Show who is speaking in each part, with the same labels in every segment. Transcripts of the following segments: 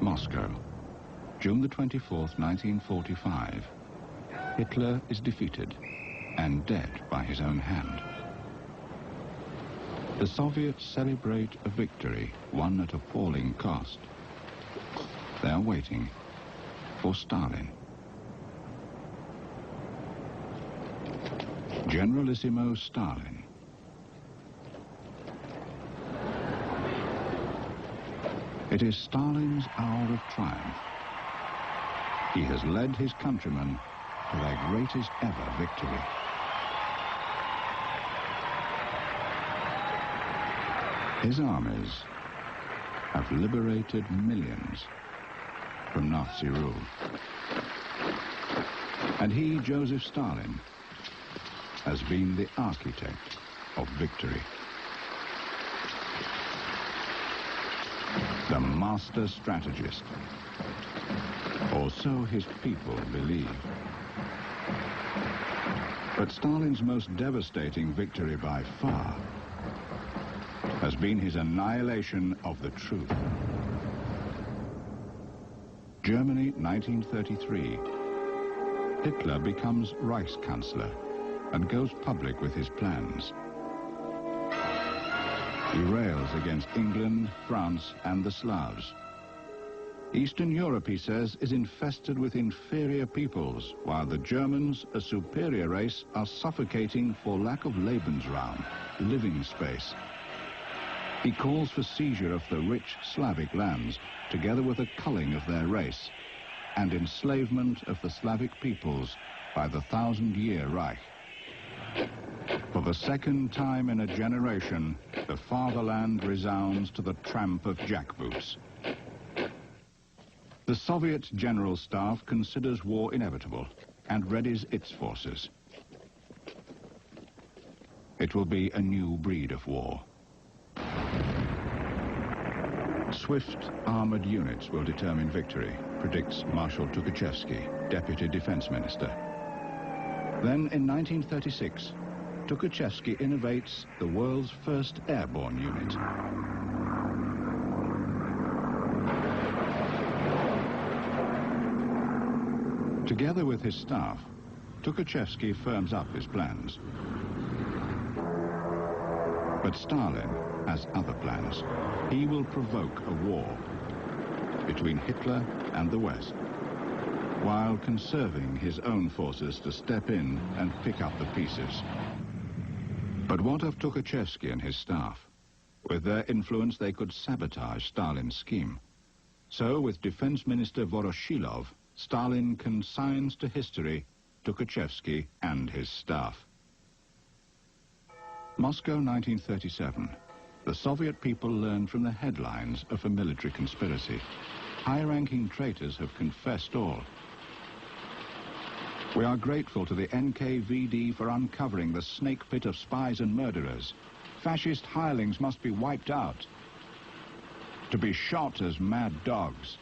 Speaker 1: Moscow, June the 24th, 1945. Hitler is defeated and dead by his own hand. The Soviets celebrate a victory won at appalling cost. They are waiting for Stalin. Generalissimo Stalin. It is Stalin's hour of triumph. He has led his countrymen to their greatest ever victory. His armies have liberated millions from Nazi rule. And he, Joseph Stalin, has been the architect of victory. The master strategist, or so his people believe. But Stalin's most devastating victory by far has been his annihilation of the truth. Germany, 1933. Hitler becomes Reichskanzler and goes public with his plans. He rails against England, France, and the Slavs. Eastern Europe, he says, is infested with inferior peoples, while the Germans, a superior race, are suffocating for lack of Lebensraum, living space. He calls for seizure of the rich Slavic lands, together with a culling of their race, and enslavement of the Slavic peoples by the 1,000-year Reich. For the second time in a generation, the fatherland resounds to the tramp of jackboots. The Soviet General Staff considers war inevitable and readies its forces. It will be a new breed of war. Swift armored units will determine victory, predicts Marshal Tukhachevsky, Deputy Defense Minister. Then in 1936, Tukhachevsky innovates the world's first airborne unit. Together with his staff, Tukhachevsky firms up his plans. But Stalin has other plans. He will provoke a war between Hitler and the West, while conserving his own forces to step in and pick up the pieces. But what of Tukhachevsky and his staff? With their influence, they could sabotage Stalin's scheme. So, with Defense Minister Voroshilov, Stalin consigns to history Tukhachevsky and his staff. Moscow, 1937. The Soviet people learned from the headlines of a military conspiracy. High-ranking traitors have confessed all. We are grateful to the NKVD for uncovering the snake pit of spies and murderers. Fascist hirelings must be wiped out, to be shot as mad dogs.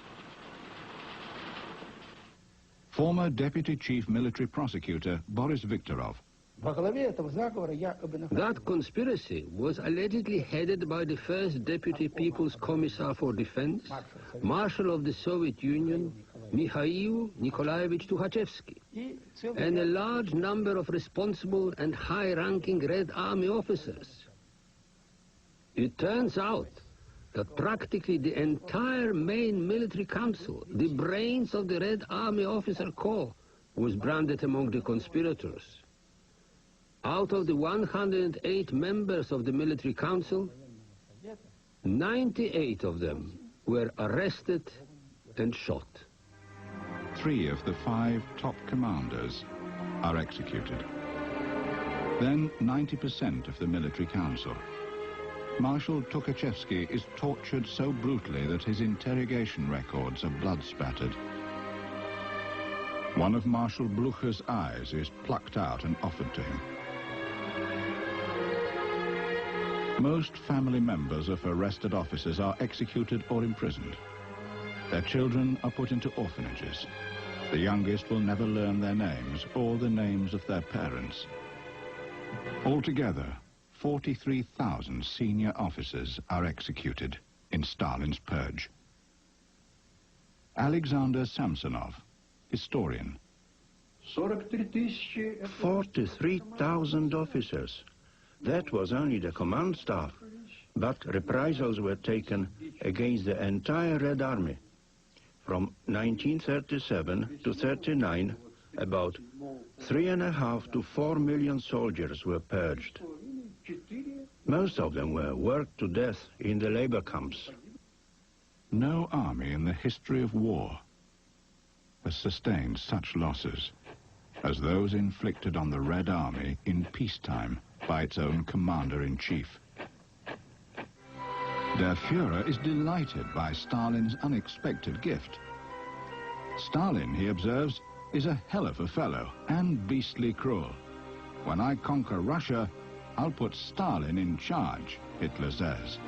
Speaker 1: Former Deputy Chief Military Prosecutor Boris Viktorov.
Speaker 2: That conspiracy was allegedly headed by the first Deputy People's Commissar for Defense, Marshal of the Soviet Union, Mikhail Nikolaevich Tukhachevsky, and a large number of responsible and high-ranking Red Army officers. It turns out that practically the entire main military council, the brains of the Red Army officer corps, was branded among the conspirators. Out of the 108 members of the military council, 98 of them were arrested and shot.
Speaker 1: 3 of the 5 top commanders are executed. Then 90% of the military council. Marshal Tukhachevsky is tortured so brutally that his interrogation records are blood-spattered. One of Marshal Blucher's eyes is plucked out and offered to him. Most family members of arrested officers are executed or imprisoned. Their children are put into orphanages. The youngest will never learn their names or the names of their parents. Altogether, 43,000 senior officers are executed in Stalin's purge. Alexander Samsonov, historian.
Speaker 3: 43,000 officers. That was only the command staff, but reprisals were taken against the entire Red Army. From 1937 to 39, about 3.5 to 4 million soldiers were purged. Most of them were worked to death in the labor camps.
Speaker 1: No army in the history of war has sustained such losses as those inflicted on the Red Army in peacetime by its own commander-in-chief. Der Führer is delighted by Stalin's unexpected gift. Stalin, he observes, is a hell of a fellow and beastly cruel. When I conquer Russia, I'll put Stalin in charge, Hitler says.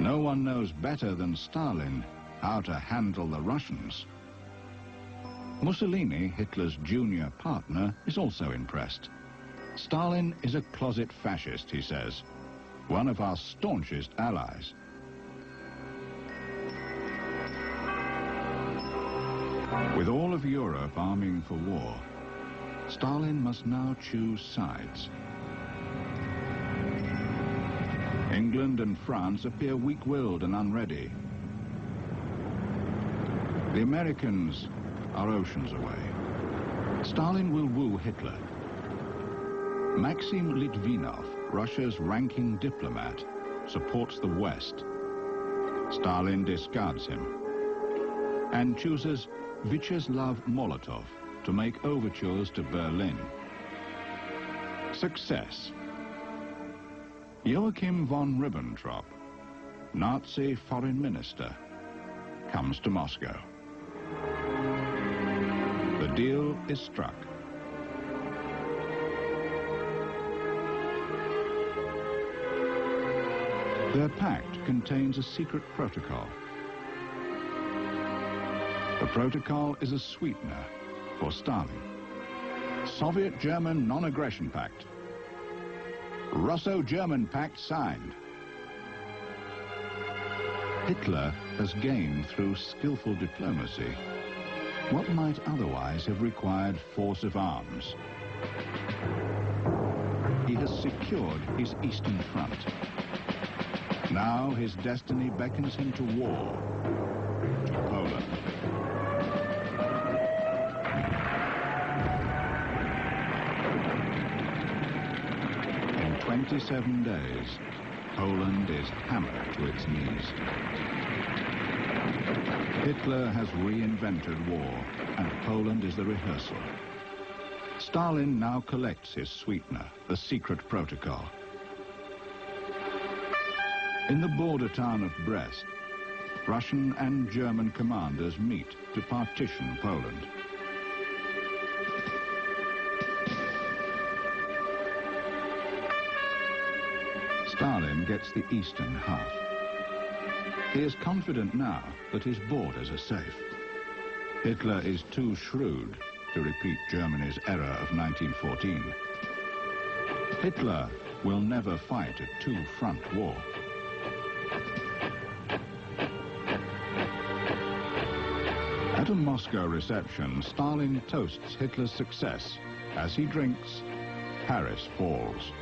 Speaker 1: No one knows better than Stalin how to handle the Russians. Mussolini, Hitler's junior partner, is also impressed. Stalin is a closet fascist, he says, one of our staunchest allies. With all of Europe arming for war, Stalin must now choose sides. England and France appear weak-willed and unready. The Americans are oceans away. Stalin will woo Hitler. Maxim Litvinov, Russia's ranking diplomat, supports the West. Stalin discards him and chooses Vyacheslav Molotov to make overtures to Berlin. Success. Joachim von Ribbentrop, Nazi foreign minister, comes to Moscow. The deal is struck. Their pact contains a secret protocol. The protocol is a sweetener for Stalin. Soviet-German non-aggression pact. Russo-German pact signed. Hitler has gained through skillful diplomacy what might otherwise have required force of arms. He has secured his Eastern Front. Now his destiny beckons him to war, to Poland. In 27 days, Poland is hammered to its knees. Hitler has reinvented war, and Poland is the rehearsal. Stalin now collects his sweetener, the secret protocol. In the border town of Brest, Russian and German commanders meet to partition Poland. Stalin gets the eastern half. He is confident now that his borders are safe. Hitler is too shrewd to repeat Germany's error of 1914. Hitler will never fight a two-front war. At a Moscow reception, Stalin toasts Hitler's success. As he drinks, Paris falls.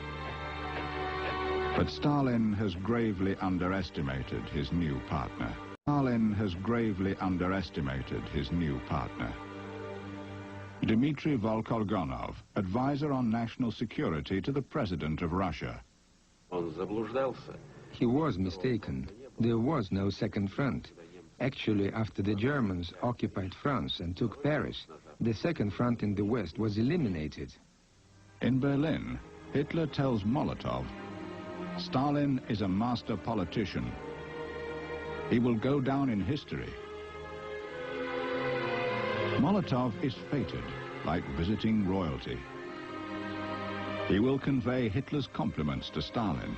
Speaker 1: But Stalin has gravely underestimated his new partner. Stalin has gravely underestimated his new partner. Dmitry Volkorgonov, advisor on national security to the President of Russia.
Speaker 4: He was mistaken. There was no second front. Actually, after the Germans occupied France and took Paris, the second front in the West was eliminated.
Speaker 1: In Berlin, Hitler tells Molotov, Stalin is a master politician. He will go down in history. Molotov is fated, like visiting royalty. He will convey Hitler's compliments to Stalin.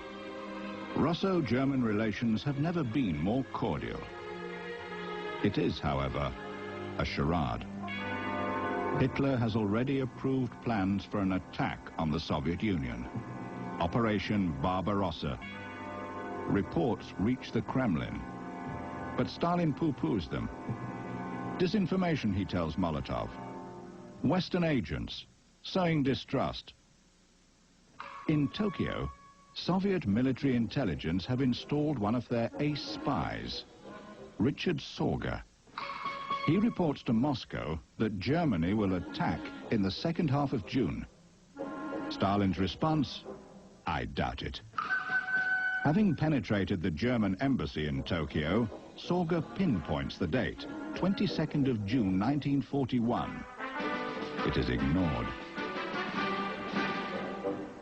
Speaker 1: Russo-German relations have never been more cordial. It is, however, a charade. Hitler has already approved plans for an attack on the Soviet Union. Operation Barbarossa. Reports reach the Kremlin, but Stalin pooh-poohs them. Disinformation, he tells Molotov. Western agents, sowing distrust. In Tokyo, Soviet military intelligence have installed one of their ace spies, Richard Sorga. He reports to Moscow that Germany will attack in the second half of June. Stalin's response, I doubt it. Having penetrated the German embassy in Tokyo, Sorga pinpoints the date, 22nd of June 1941. It is ignored.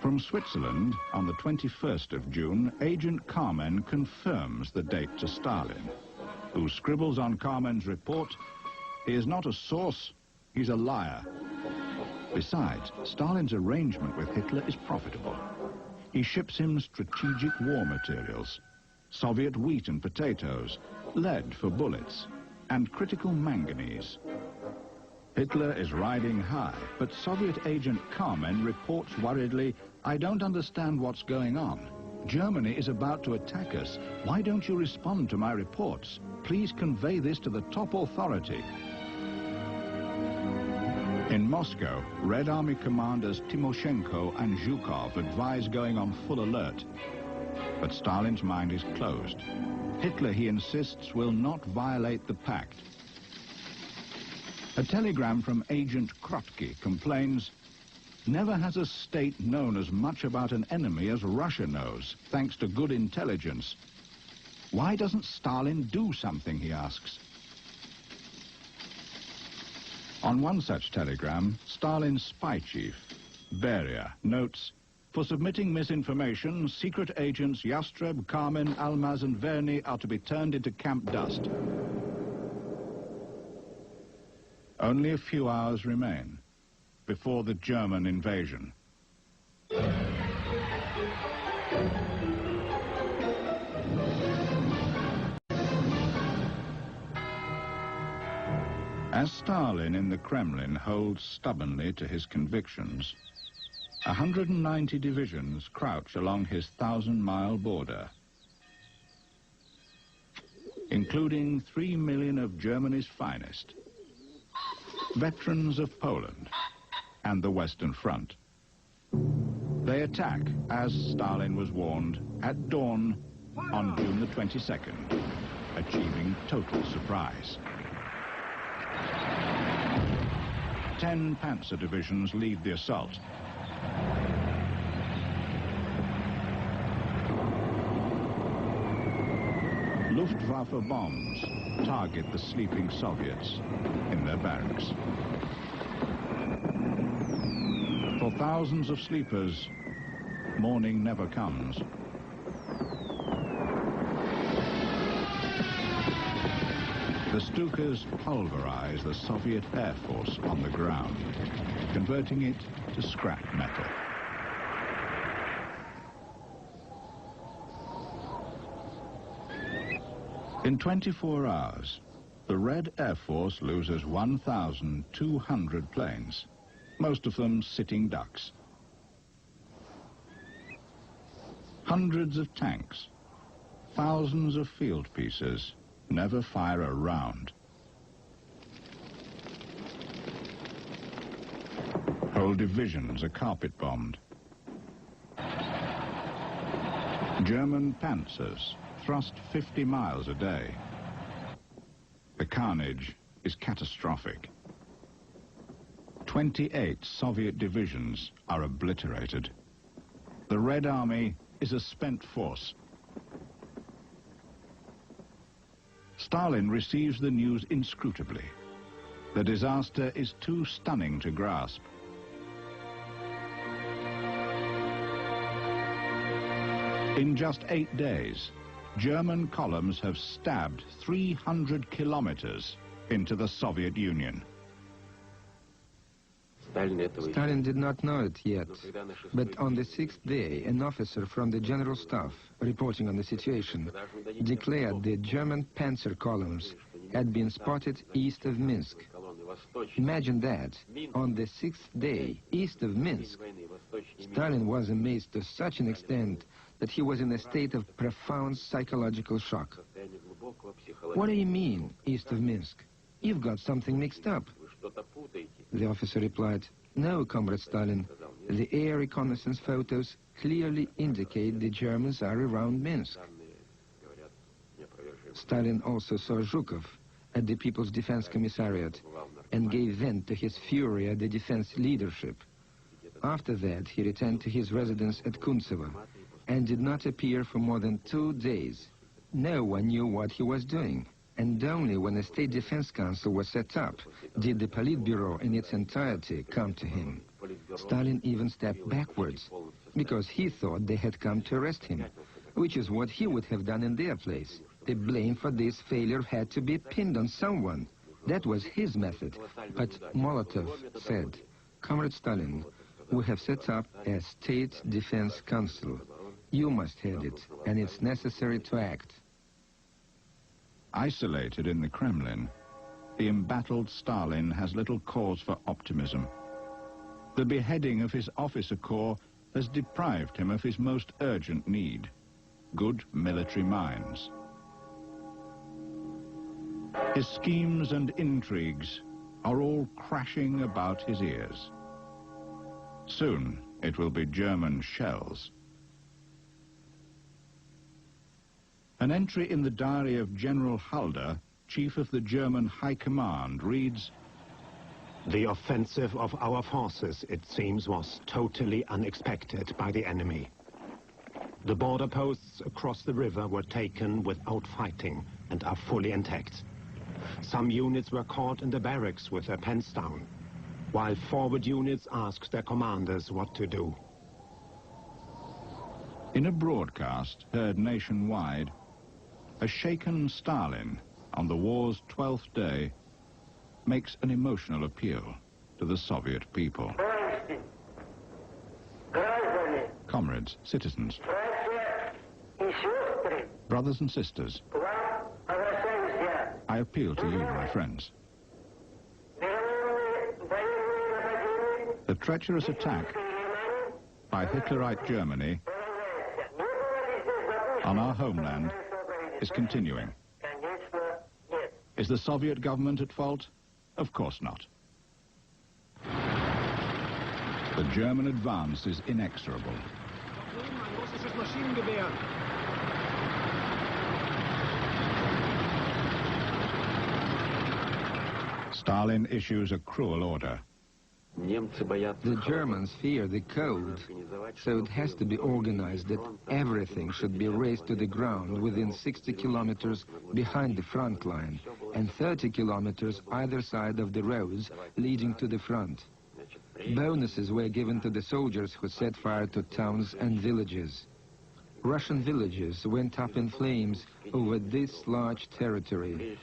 Speaker 1: From Switzerland, on the 21st of June, Agent Carmen confirms the date to Stalin, who scribbles on Carmen's report, he is not a source, he's a liar. Besides, Stalin's arrangement with Hitler is profitable. He ships him strategic war materials, Soviet wheat and potatoes, lead for bullets, and critical manganese. Hitler is riding high, but Soviet agent Carmen reports worriedly, I don't understand what's going on. Germany is about to attack us. Why don't you respond to my reports? Please convey this to the top authority. In Moscow, Red Army commanders Timoshenko and Zhukov advise going on full alert. But Stalin's mind is closed. Hitler, he insists, will not violate the pact. A telegram from Agent Krotky complains, never has a state known as much about an enemy as Russia knows, thanks to good intelligence. Why doesn't Stalin do something, he asks. On one such telegram, Stalin's spy chief, Beria, notes, for submitting misinformation, secret agents Yastreb, Carmen, Almaz and Verny are to be turned into camp dust. Only a few hours remain before the German invasion. As Stalin in the Kremlin holds stubbornly to his convictions, 190 divisions crouch along his 1,000-mile border, including 3 million of Germany's finest, veterans of Poland and the Western Front. They attack, as Stalin was warned, at dawn on June the 22nd, achieving total surprise. 10 panzer divisions lead the assault. Luftwaffe bombs target the sleeping Soviets in their barracks. For thousands of sleepers, morning never comes. The Stukas pulverize the Soviet Air Force on the ground, converting it to scrap metal. In 24 hours, the Red Air Force loses 1,200 planes, most of them sitting ducks. Hundreds of tanks, thousands of field pieces, never fire a round. Whole divisions are carpet-bombed. German panzers thrust 50 miles a day. The carnage is catastrophic. 28 Soviet divisions are obliterated. The Red Army is a spent force. Stalin receives the news inscrutably. The disaster is too stunning to grasp. In just 8 days, German columns have stabbed 300 kilometers into the Soviet Union.
Speaker 4: Stalin did not know it yet, but on the 6th day, an officer from the General Staff, reporting on the situation, declared the German panzer columns had been spotted east of Minsk. Imagine that, on the 6th day, east of Minsk. Stalin was amazed to such an extent that he was in a state of profound psychological shock. "What do you mean, east of Minsk? You've got something mixed up." The officer replied, "No, Comrade Stalin, the air reconnaissance photos clearly indicate the Germans are around Minsk." Stalin also saw Zhukov at the People's Defense Commissariat and gave vent to his fury at the defense leadership. After that, he returned to his residence at Kuntsevo and did not appear for more than 2 days. No one knew what he was doing, and only when the State Defense Council was set up did the Politburo in its entirety come to him. Stalin even stepped backwards, because he thought they had come to arrest him, which is what he would have done in their place. The blame for this failure had to be pinned on someone. That was his method. But Molotov said, "Comrade Stalin, we have set up a State Defense Council. You must head it, and it's necessary to act."
Speaker 1: Isolated in the Kremlin, the embattled Stalin has little cause for optimism. The beheading of his officer corps has deprived him of his most urgent need, good military minds. His schemes and intrigues are all crashing about his ears. Soon it will be German shells. An entry in the diary of General Halder, chief of the German High Command, reads,
Speaker 5: "The offensive of our forces, it seems, was totally unexpected by the enemy. The border posts across the river were taken without fighting and are fully intact. Some units were caught in the barracks with their pants down, while forward units asked their commanders what to do."
Speaker 1: In a broadcast heard nationwide, a shaken Stalin on the war's 12th day makes an emotional appeal to the Soviet people. Comrades, citizens, brothers and sisters, I appeal to you, my friends. The treacherous attack by Hitlerite Germany on our homeland is continuing. Is the Soviet government at fault? Of course not. The German advance is inexorable. Stalin issues a cruel order.
Speaker 4: The Germans fear the cold, so it has to be organized that everything should be razed to the ground within 60 kilometers behind the front line and 30 kilometers either side of the roads leading to the front. Bonuses were given to the soldiers who set fire to towns and villages. Russian villages went up in flames over this large territory.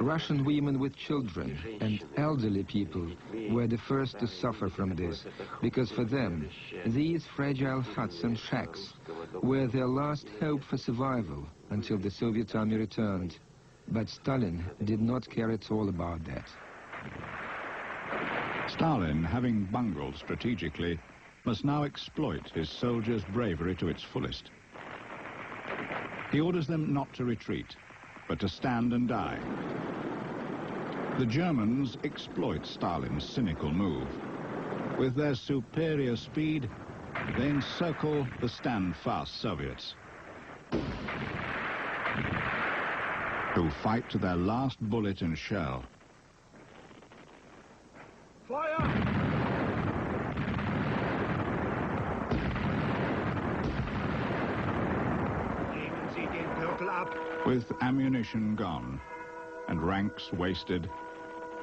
Speaker 4: Russian women with children and elderly people were the first to suffer from this, because for them, these fragile huts and shacks were their last hope for survival until the Soviet army returned. But Stalin did not care at all about that.
Speaker 1: Stalin, having bungled strategically, must now exploit his soldiers' bravery to its fullest. He orders them not to retreat, but to stand and die. The Germans exploit Stalin's cynical move. With their superior speed, they encircle the stand-fast Soviets, who fight to their last bullet and shell.
Speaker 5: Fire!
Speaker 1: With ammunition gone and ranks wasted,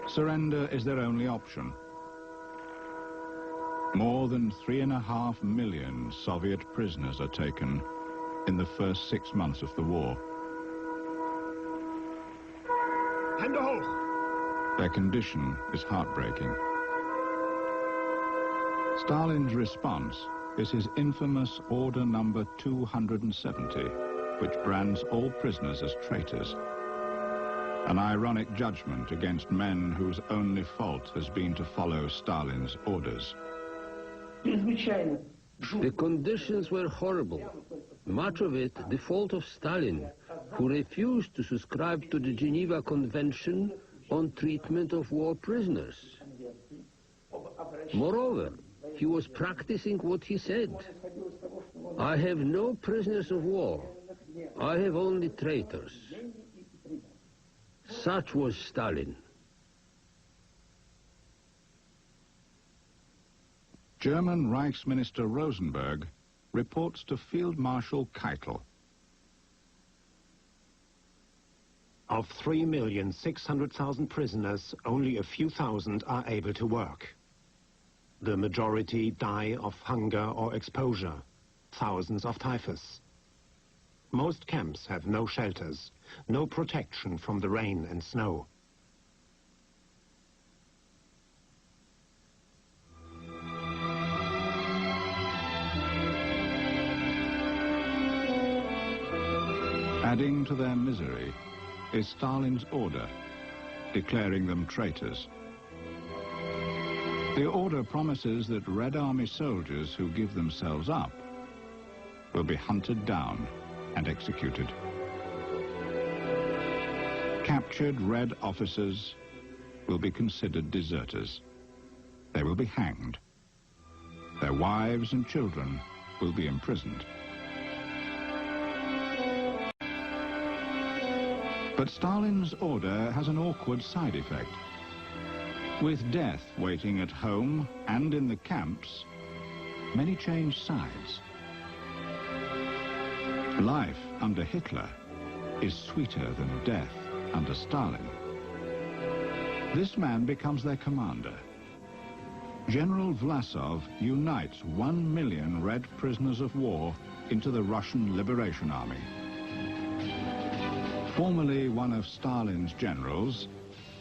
Speaker 1: surrender is their only option. More than 3.5 million Soviet prisoners are taken in the first 6 months of the war.
Speaker 5: Hände hoch!
Speaker 1: Their condition is heartbreaking. Stalin's response is his infamous Order Number 270, which brands all prisoners as traitors. An ironic judgment against men whose only fault has been to follow Stalin's orders.
Speaker 2: The conditions were horrible. Much of it the fault of Stalin, who refused to subscribe to the Geneva Convention on treatment of war prisoners. Moreover, he was practicing what he said. I have no prisoners of war. I have only traitors. Such was Stalin.
Speaker 1: German Reichsminister Rosenberg reports to Field Marshal Keitel.
Speaker 5: Of 3,600,000 prisoners, only a few thousand are able to work. The majority die of hunger or exposure, thousands of typhus. Most camps have no shelters, no protection from the rain and snow.
Speaker 1: Adding to their misery is Stalin's order, declaring them traitors. The order promises that Red Army soldiers who give themselves up will be hunted down and executed. Captured Red officers will be considered deserters. They will be hanged. Their wives and children will be imprisoned. But Stalin's order has an awkward side effect. With death waiting at home and in the camps, many change sides. Life under Hitler is sweeter than death under Stalin. This man becomes their commander. General Vlasov unites 1 million Red prisoners of war into the Russian Liberation Army. Formerly one of Stalin's generals,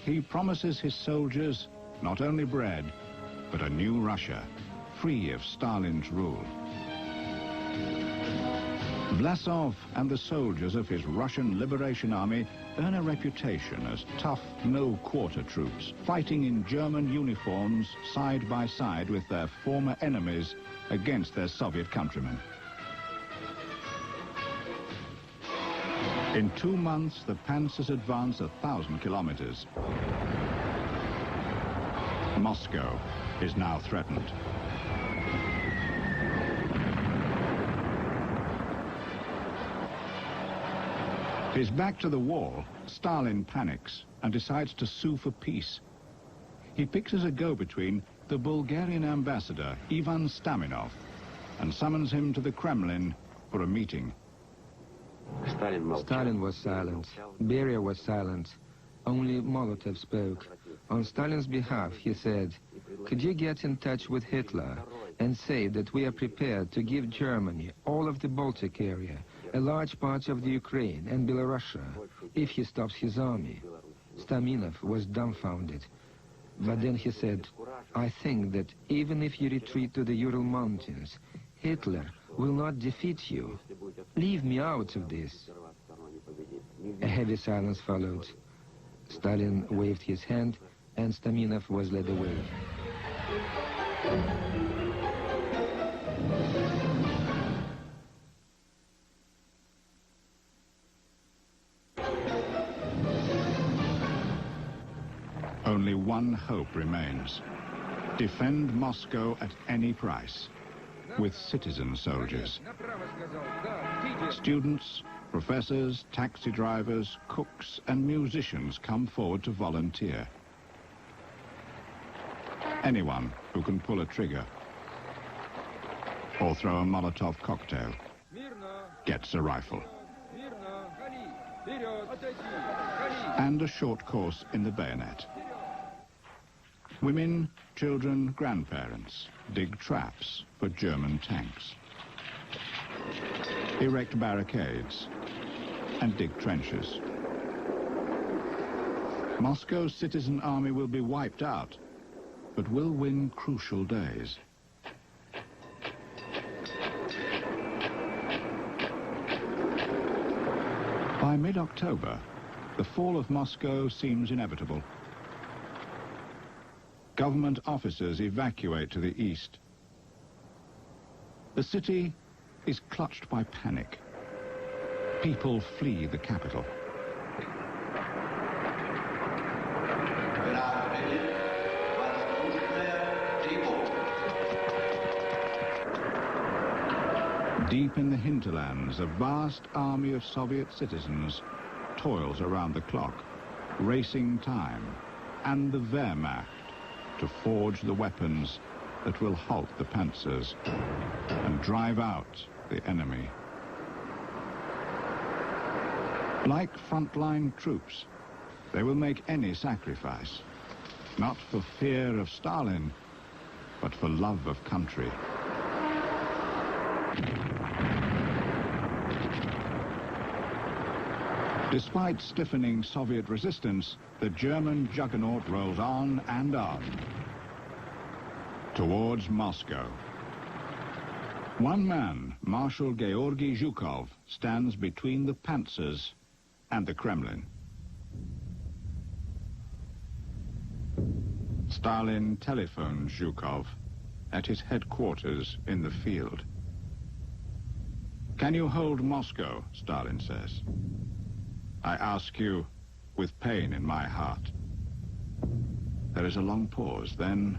Speaker 1: he promises his soldiers not only bread, but a new Russia, free of Stalin's rule. Vlasov and the soldiers of his Russian Liberation Army earn a reputation as tough, no-quarter troops, fighting in German uniforms side by side with their former enemies against their Soviet countrymen. In 2 months, the panzers advance 1,000 kilometers. Moscow is now threatened. His back to the wall, Stalin panics and decides to sue for peace. He picks as a go-between the Bulgarian ambassador, Ivan Staminov, and summons him to the Kremlin for a meeting.
Speaker 4: Stalin was silent. Beria was silent. Only Molotov spoke. On Stalin's behalf, he said, "Could you get in touch with Hitler and say that we are prepared to give Germany all of the Baltic area, a large part of the Ukraine and Belorussia, if he stops his army?" Staminov was dumbfounded. But then he said, "I think that even if you retreat to the Ural Mountains, Hitler will not defeat you. Leave me out of this." A heavy silence followed. Stalin waved his hand, and Staminov was led away.
Speaker 1: Only one hope remains. Defend Moscow at any price, with citizen soldiers. Students, professors, taxi drivers, cooks, and musicians come forward to volunteer. Anyone who can pull a trigger or throw a Molotov cocktail gets a rifle. And a short course in the bayonet. Women, children, grandparents dig traps for German tanks, erect barricades, and dig trenches. Moscow's citizen army will be wiped out, but will win crucial days. By mid-October, the fall of Moscow seems inevitable. Government officers evacuate to the east. The city is clutched by panic. People flee the capital. Deep in the hinterlands, a vast army of Soviet citizens toils around the clock, racing time and the Wehrmacht to forge the weapons that will halt the panzers and drive out the enemy. Like frontline troops, they will make any sacrifice, not for fear of Stalin, but for love of country. Despite stiffening Soviet resistance, the German juggernaut rolls on and on towards Moscow. One man, Marshal Georgy Zhukov, stands between the panzers and the Kremlin. Stalin telephones Zhukov at his headquarters in the field. "Can you hold Moscow?" Stalin says. "I ask you with pain in my heart." There is a long pause, then...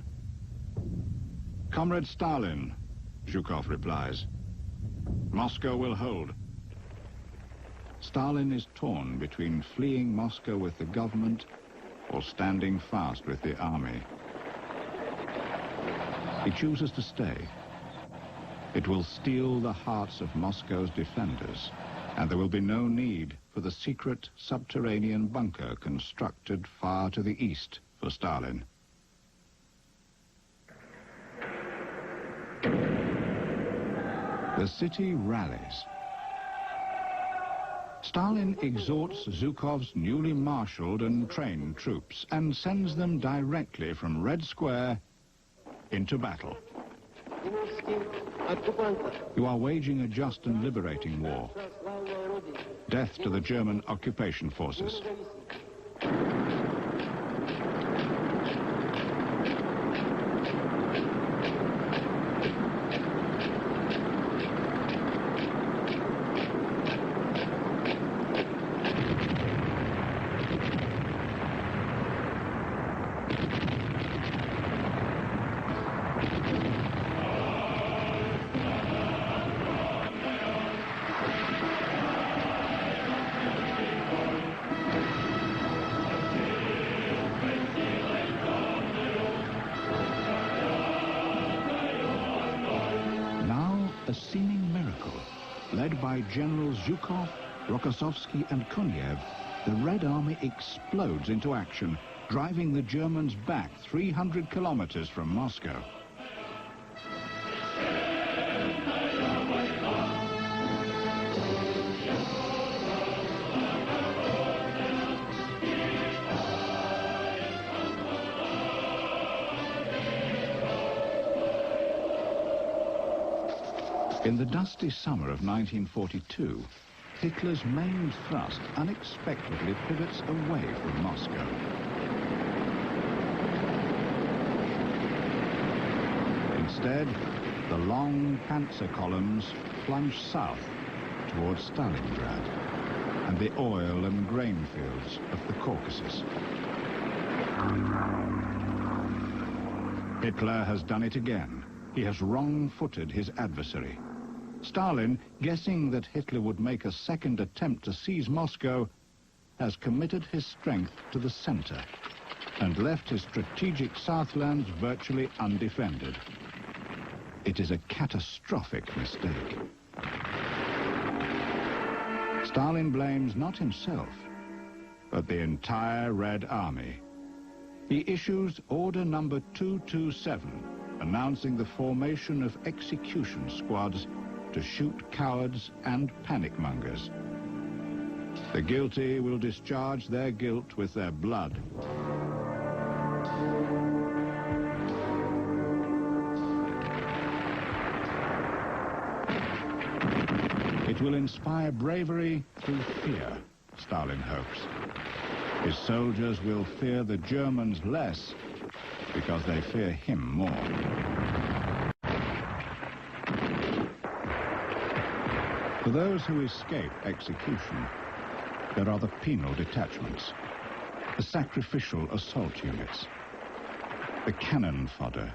Speaker 1: "Comrade Stalin," Zhukov replies, "Moscow will hold." Stalin is torn between fleeing Moscow with the government or standing fast with the army. He chooses to stay. It will steel the hearts of Moscow's defenders, and there will be no need for the secret subterranean bunker constructed far to the east for Stalin. The city rallies. Stalin exhorts Zhukov's newly marshaled and trained troops and sends them directly from Red Square into battle. "You are waging a just and liberating war. Death to the German occupation forces." A seeming miracle. Led by Generals Zhukov, Rokossovsky and Kuniev, the Red Army explodes into action, driving the Germans back 300 kilometers from Moscow. In the dusty summer of 1942, Hitler's main thrust unexpectedly pivots away from Moscow. Instead, the long panzer columns plunge south towards Stalingrad and the oil and grain fields of the Caucasus. Hitler has done it again. He has wrong-footed his adversary. Stalin, guessing that Hitler would make a second attempt to seize Moscow, has committed his strength to the center and left his strategic southlands virtually undefended. It is a catastrophic mistake. Stalin blames not himself, but the entire Red Army. He issues Order Number 227, announcing the formation of execution squads to shoot cowards and panic-mongers. The guilty will discharge their guilt with their blood. It will inspire bravery through fear, Stalin hopes. His soldiers will fear the Germans less because they fear him more. For those who escape execution, there are the penal detachments, the sacrificial assault units, the cannon fodder,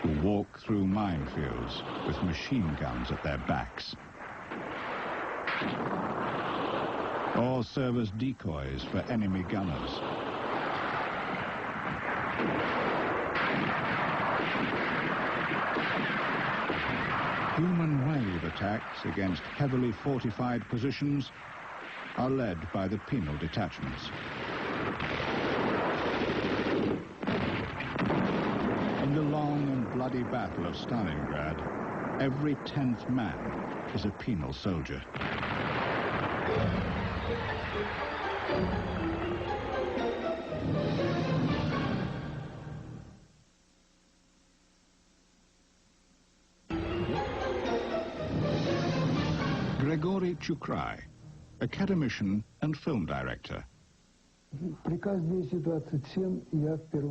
Speaker 1: who walk through minefields with machine guns at their backs, or serve as decoys for enemy gunners. Human wave attacks against heavily fortified positions are led by the penal detachments. In the long and bloody Battle of Stalingrad, every 10th man is a penal soldier. Chukrai, academician and film director.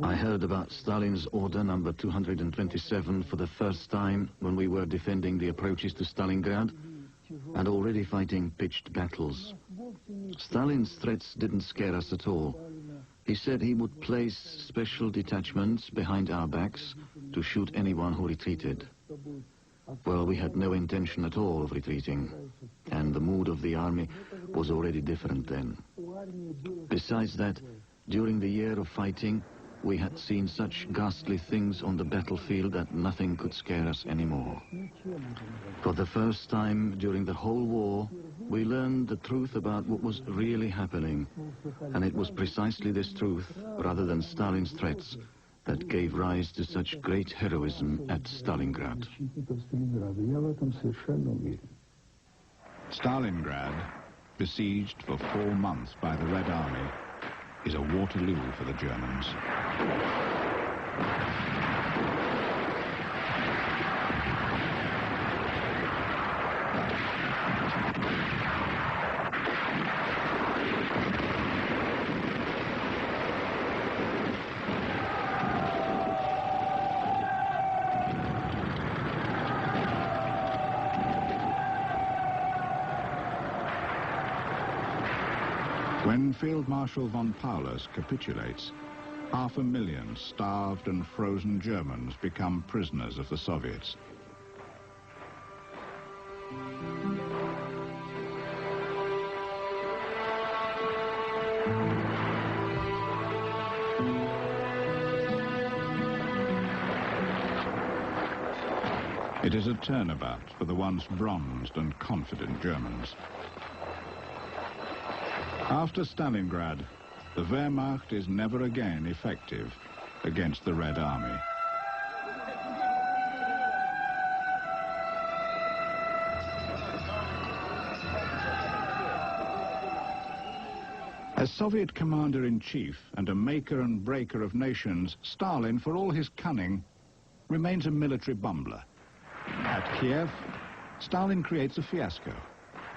Speaker 6: I heard about Stalin's order number 227 for the first time when we were defending the approaches to Stalingrad and already fighting pitched battles. Stalin's threats didn't scare us at all. He said he would place special detachments behind our backs to shoot anyone who retreated. Well, we had no intention at all of retreating, and the mood of the army was already different then. Besides that, during the year of fighting, we had seen such ghastly things on the battlefield that nothing could scare us anymore. For the first time during the whole war, we learned the truth about what was really happening, and it was precisely this truth, rather than Stalin's threats, that gave rise to such great heroism at Stalingrad.
Speaker 1: Stalingrad, besieged for 4 months by the Red Army, is a Waterloo for the Germans. When Field Marshal von Paulus capitulates, 500,000 starved and frozen Germans become prisoners of the Soviets. It is a turnabout for the once bronzed and confident Germans. After Stalingrad, the Wehrmacht is never again effective against the Red Army. As Soviet commander-in-chief and a maker and breaker of nations, Stalin, for all his cunning, remains a military bumbler. At Kiev, Stalin creates a fiasco.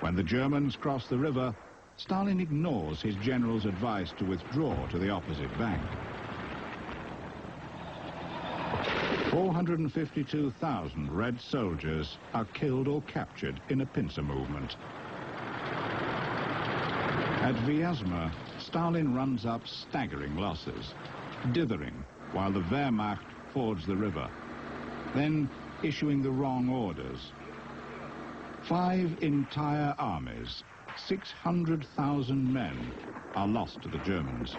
Speaker 1: When the Germans cross the river, Stalin ignores his general's advice to withdraw to the opposite bank. 452,000 Red soldiers are killed or captured in a pincer movement. At Vyazma, Stalin runs up staggering losses, dithering while the Wehrmacht fords the river, then issuing the wrong orders. 5 entire armies, 600,000 men, are lost to the Germans.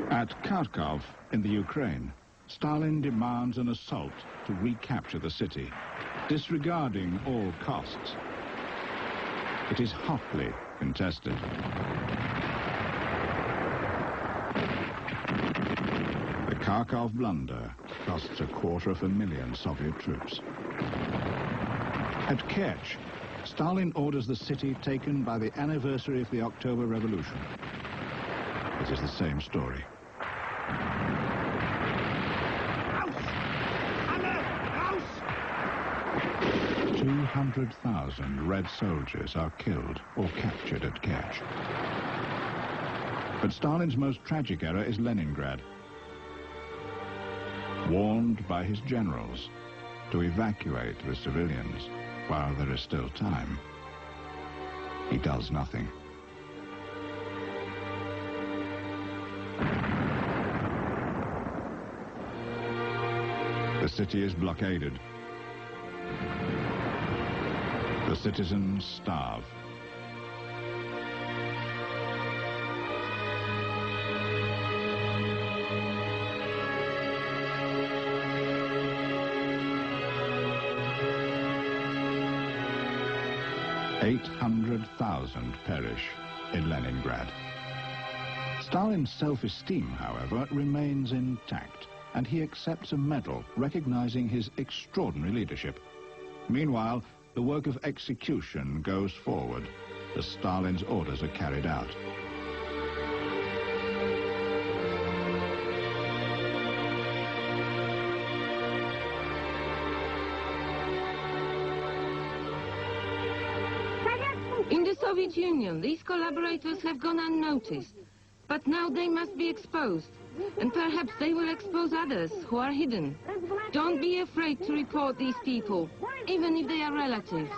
Speaker 1: At Kharkov, in the Ukraine, Stalin demands an assault to recapture the city, disregarding all costs. It is hotly contested. The Kharkov blunder costs 250,000 Soviet troops. At Kerch, Stalin orders the city taken by the anniversary of the October Revolution. It is the same story. 200,000 Red soldiers are killed or captured at Kerch. But Stalin's most tragic error is Leningrad. Warned by his generals, to evacuate the civilians while there is still time. He does nothing. The city is blockaded. The citizens starve. $800,000 perish in Leningrad. Stalin's self-esteem, however, remains intact, and he accepts a medal recognizing his extraordinary leadership. Meanwhile, the work of execution goes forward as Stalin's orders are carried out.
Speaker 7: In the Soviet Union, these collaborators have gone unnoticed, but now they must be exposed, and perhaps they will expose others who are hidden. Don't be afraid to report these people, even if they are relatives.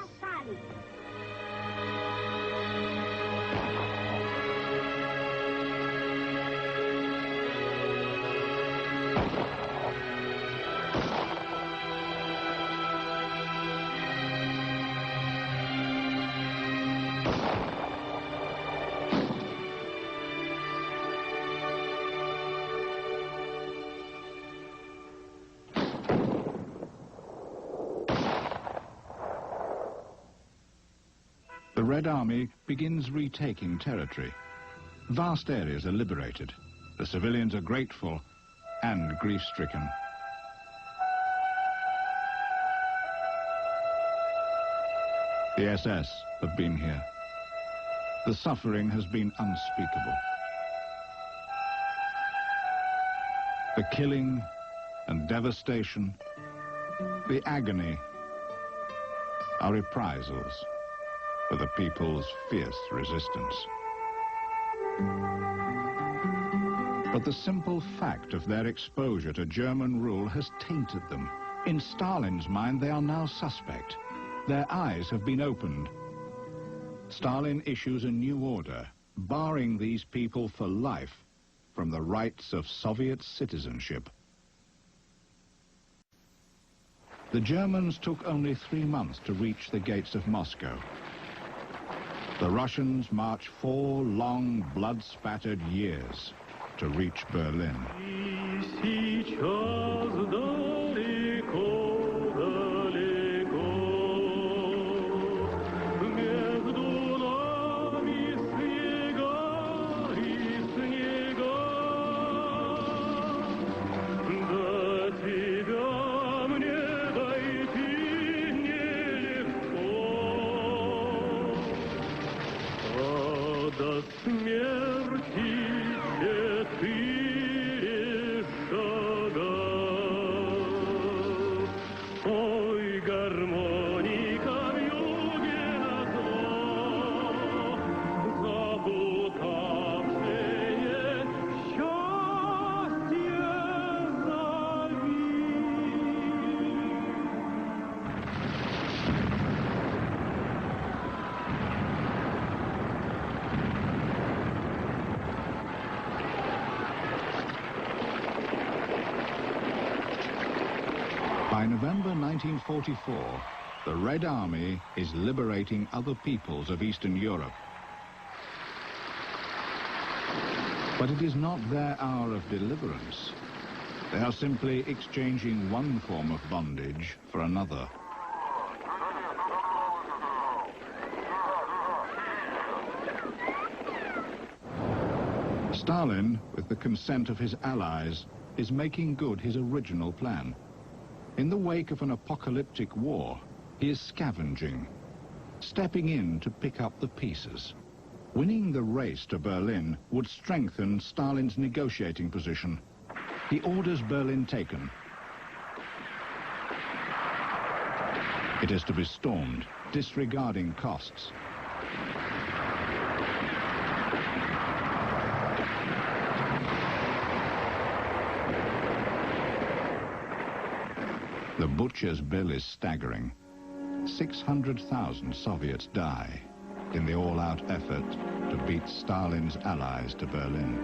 Speaker 1: The Red Army begins retaking territory. Vast areas are liberated. The civilians are grateful and grief-stricken. The SS have been here. The suffering has been unspeakable. The killing and devastation, the agony, are reprisals for the people's fierce resistance. But the simple fact of their exposure to German rule has tainted them. In Stalin's mind, they are now suspect. Their eyes have been opened. Stalin issues a new order, barring these people for life from the rights of Soviet citizenship. The Germans took only 3 months to reach the gates of Moscow. The Russians march 4 long, blood-spattered years to reach Berlin. By November 1944, the Red Army is liberating other peoples of Eastern Europe. But it is not their hour of deliverance. They are simply exchanging one form of bondage for another. Stalin, with the consent of his allies, is making good his original plan. In the wake of an apocalyptic war, he is scavenging, stepping in to pick up the pieces. Winning the race to Berlin would strengthen Stalin's negotiating position. He orders Berlin taken. It is to be stormed, disregarding costs. The butcher's bill is staggering. 600,000 Soviets die in the all-out effort to beat Stalin's allies to Berlin.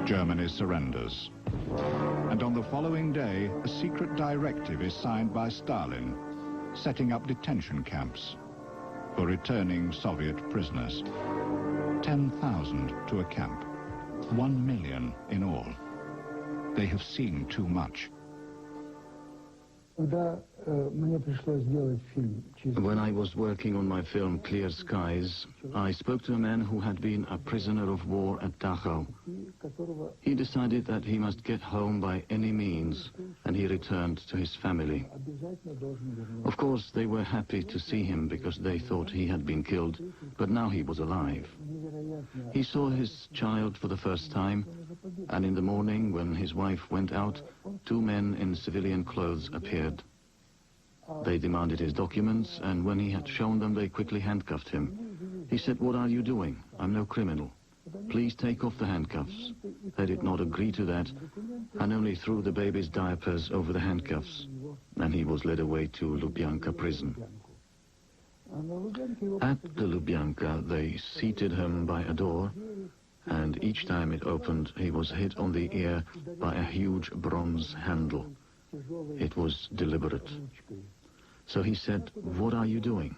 Speaker 1: Germany surrenders. And on the following day, a secret directive is signed by Stalin, setting up detention camps for returning Soviet prisoners. 10,000 to a camp, 1 million in all. They have seen too much.
Speaker 6: When I was working on my film Clear Skies, I spoke to a man who had been a prisoner of war at Dachau. He decided that he must get home by any means, and he returned to his family. Of course, they were happy to see him because they thought he had been killed, but now he was alive. He saw his child for the first time, and in the morning, when his wife went out, 2 men in civilian clothes appeared. They demanded his documents, and when he had shown them, they quickly handcuffed him. He said, "What are you doing? I'm no criminal. Please take off the handcuffs." They did not agree to that, and only threw the baby's diapers over the handcuffs, and he was led away to Lubyanka prison. At the Lubyanka, they seated him by a door, and each time it opened, he was hit on the ear by a huge bronze handle. It was deliberate. So he said, "What are you doing?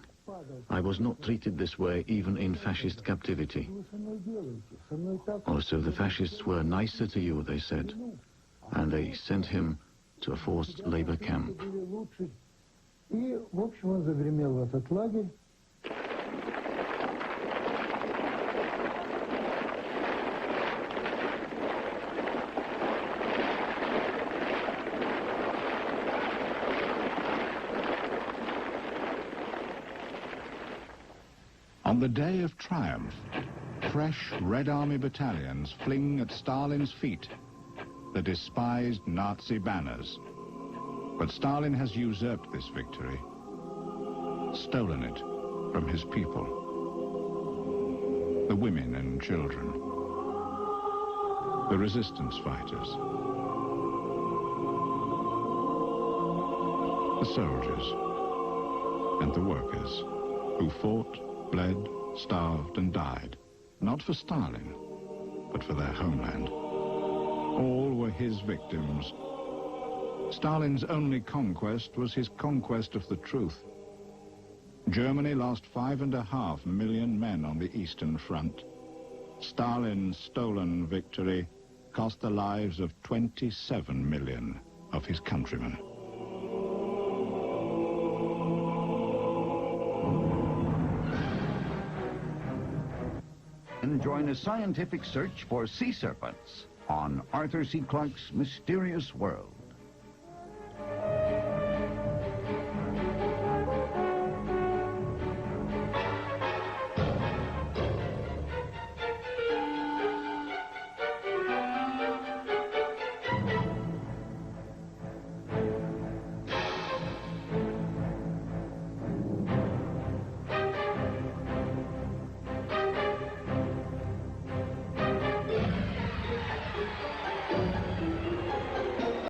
Speaker 6: I was not treated this way even in fascist captivity." Also, the fascists were nicer to you, they said, and they sent him to a forced labor camp.
Speaker 1: On the day of triumph, fresh Red Army battalions fling at Stalin's feet the despised Nazi banners. But Stalin has usurped this victory, stolen it from his people, the women and children, the resistance fighters, the soldiers, and the workers who fought, bled, starved, and died, not for Stalin, but for their homeland. All were his victims. Stalin's only conquest was his conquest of the truth. Germany lost 5.5 million men on the Eastern Front. Stalin's stolen victory cost the lives of 27 million of his countrymen.
Speaker 8: And join a scientific search for sea serpents on Arthur C. Clarke's Mysterious World.